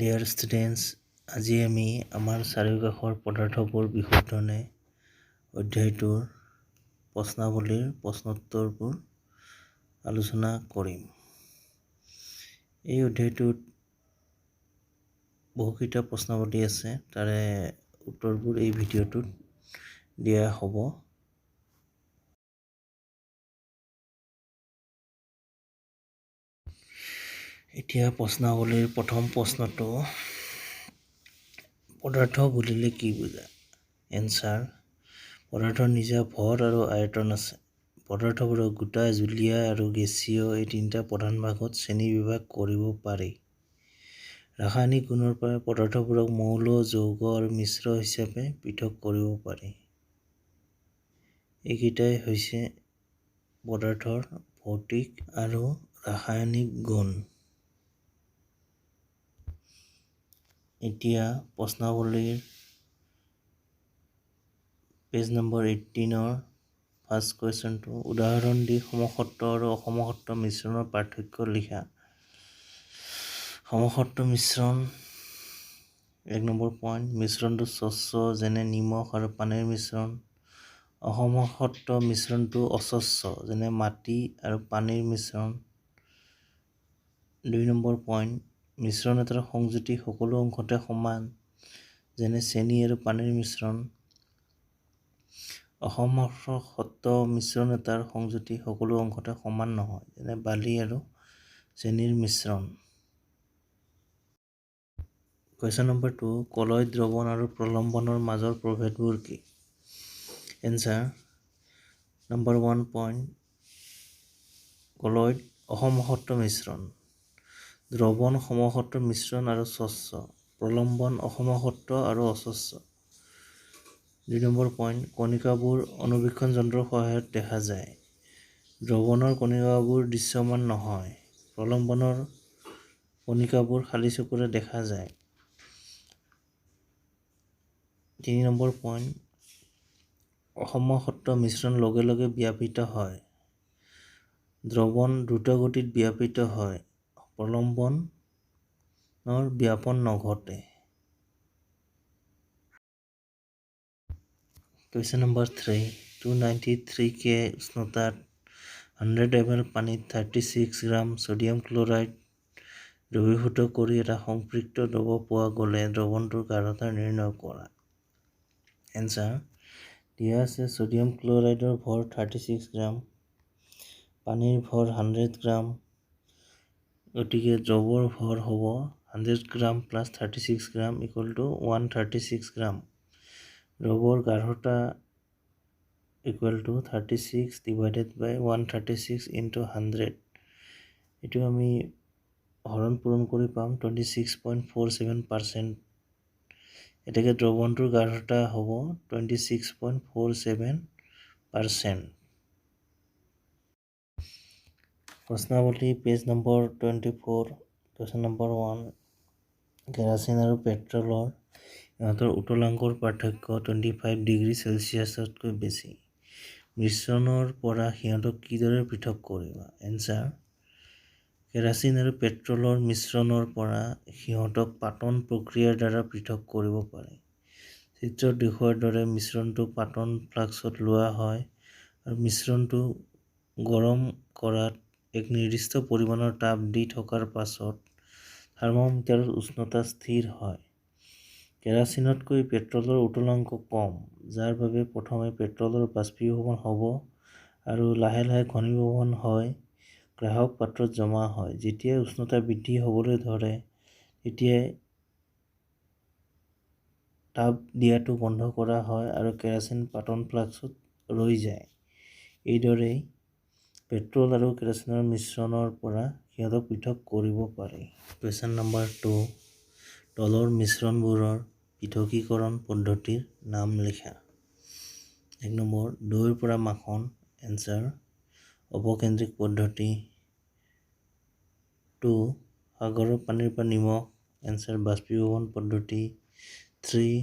Dear students, আজি আমি আমাৰ চাৰিওকাষৰ পদাৰ্থবোৰ বিশুদ্ধনে অধ্যায়টোৰ প্ৰশ্নাৱলীৰ প্ৰশ্নোত্তৰবোৰ আলোচনা কৰিম। এই অধ্যায়টোত বহুকেইটা প্ৰশ্নাৱলী আছে, তাৰে উত্তৰবোৰ এই ভিডিঅ'টোত দিয়া হ'ব। এতিয়া প্ৰশ্নাৱলীৰ প্ৰথম প্ৰশ্নটো, পদাৰ্থ বুলিলে কি বুজা? এনচাৰ: পদাৰ্থৰ নিজা ভৰ আৰু আয়তন আছে। পদাৰ্থবোৰক গোটা, জুলীয়া আৰু গেছীয় এই তিনিটা প্ৰধান ভাগত শ্ৰেণীবিভাগ কৰিব পাৰি। ৰাসায়নিক গুণৰ পৰা পদাৰ্থবোৰক মৌল, যৌগ আৰু মিশ্ৰ হিচাপে পৃথক কৰিব পাৰি। এইকেইটাই হৈছে পদাৰ্থৰ ভৌতিক আৰু ৰাসায়নিক গুণ। এতিয়া প্ৰশ্নাৱলীৰ পেজ নম্বৰ 18 ফাৰ্ষ্ট কুৱেশ্যনটো, উদাহৰণ দি সমসত্ব আৰু অসমসত্ব মিশ্ৰণৰ পাৰ্থক্য লিখা। সমসত্ব মিশ্ৰণ 1 নম্বৰ পইণ্ট, মিশ্ৰণটো স্বচ্ছ যেনে নিমখ আৰু পানীৰ মিশ্ৰণ। অসমসত্ব মিশ্ৰণটো অস্বচ্ছ যেনে মাটি আৰু পানীৰ মিশ্ৰণ। 2 নম্বৰ পইণ্ট, মিশ্ৰণ এটাৰ সংযুতি সকলো অংশতে সমান যেনে চেনি আৰু পানীৰ মিশ্ৰণ। অসমসত্ব মিশ্ৰণ এটাৰ সংযুতি সকলো অংশতে সমান নহয় যেনে বালি আৰু চেনিৰ মিশ্ৰণ। কুৱেশ্যন নম্বৰ 2, কলয়ত দ্ৰৱণ আৰু প্ৰলম্বনৰ মাজৰ প্ৰভেদবোৰ কি? এনচাৰ: নম্বৰ 1 পইণ্ট, কলয়ত অসমসত্ব মিশ্ৰণ, দ্ৰৱণ সমসত্ব মিশ্ৰণ আৰু স্বচ্ছ, প্ৰলম্বন অসমসত্ব আৰু অস্বচ্ছ। 2 নম্বৰ পইণ্ট, কণিকাবোৰ অণুবীক্ষণ যন্ত্ৰৰ সহায়ত দেখা যায়। দ্ৰৱণৰ কণিকাবোৰ দৃশ্যমান নহয়, প্ৰলম্বনৰ কণিকাবোৰ খালী চকুৰে দেখা যায়। 3 নম্বৰ পইণ্ট, অসমসত্ব মিশ্ৰণ লগে লগে ব্যাপিত হয়, দ্ৰৱণ দ্ৰুতগতিত ব্যাপিত হয়, প্ৰলম্বনৰ ব্যাপন নঘটে। কুৱেশ্যন নম্বৰ 3, 293 K উষ্ণতাত 100 ml পানীত 36 গ্ৰাম ছডিয়াম ক্লৰাইড দ্ৰৱীভূত কৰি এটা সম্পৃক্ত দ্ৰৱ পোৱা গ'লে দ্ৰৱণটোৰ গাঢ়তা নিৰ্ণয় কৰা। এনচাৰ: দিয়া আছে ছডিয়াম ক্লৰাইডৰ ভৰ 36 গ্ৰাম, পানীৰ ভৰ 100 গ্ৰাম, গতিকে দ্ৰৱৰ ভৰ হ'ব 100 gram plus 36 gram equal to 136 gram. দ্ৰৱৰ গাঢ়তা equal to 36 divided by 136 into 100। এইটো আমি হৰণ পূৰণ কৰি পাম 26.47%। এতেকে দ্ৰৱণটোৰ গাঢ়তা হ'ব 26.47%। প্ৰশ্নাৱলী পেজ নম্বৰ 24, কুৱেশ্যন নম্বৰ 1, কেৰাচিন আৰু পেট্ৰলৰ ইহঁতৰ উতলাংকৰ পাৰ্থক্য 25 ডিগ্ৰী চেলচিয়াছতকৈ বেছি। মিশ্ৰণৰ পৰা সিহঁতক কিদৰে পৃথক কৰিবা? এনচাৰ: কেৰাচিন আৰু পেট্ৰলৰ মিশ্ৰণৰ পৰা সিহঁতক পাতন প্ৰক্ৰিয়াৰ দ্বাৰা পৃথক কৰিব পাৰি। চিত্ৰত দেখুওৱাৰ দৰে মিশ্ৰণটো পাতন ফ্লাস্কত লোৱা হয় আৰু মিশ্ৰণটো গৰম কৰাত এক নিৰ্দিষ্ট পৰিমাণৰ তাপ দি থকাৰ পাছত থাৰ্মোমিটাৰত উষ্ণতা স্থিৰ হয়। কেৰাচিনতকৈ পেট্ৰলৰ উতলাংক কম, যাৰ বাবে প্ৰথমে পেট্ৰলৰ বাষ্পীভৱন হ'ব আৰু লাহে লাহে ঘনীভৱন হয় গ্ৰাহক পাত্ৰত জমা হয়। যেতিয়াই উষ্ণতা বৃদ্ধি হ'বলৈ ধৰে তেতিয়াই তাপ দিয়াটো বন্ধ কৰা হয় আৰু কেৰাচিন পাতন ফ্লাস্কত ৰৈ যায়। এইদৰেই পেট্ৰল আৰু কেৰাচিনৰ মিশ্ৰণৰ পৰা সিহঁতক পৃথক কৰিব পাৰি। কুৱেশ্যন নম্বৰ 2, তলৰ মিশ্ৰণবোৰৰ পৃথকীকৰণ পদ্ধতিৰ নাম লিখা। 1 নম্বৰ, দৈৰ পৰা মাখন। এনচাৰ: অপকেন্দ্ৰিক পদ্ধতি। 2, সাগৰৰ পানীৰ পৰা নিমখ। এনচাৰ: বাষ্পীভৱন পদ্ধতি। 3,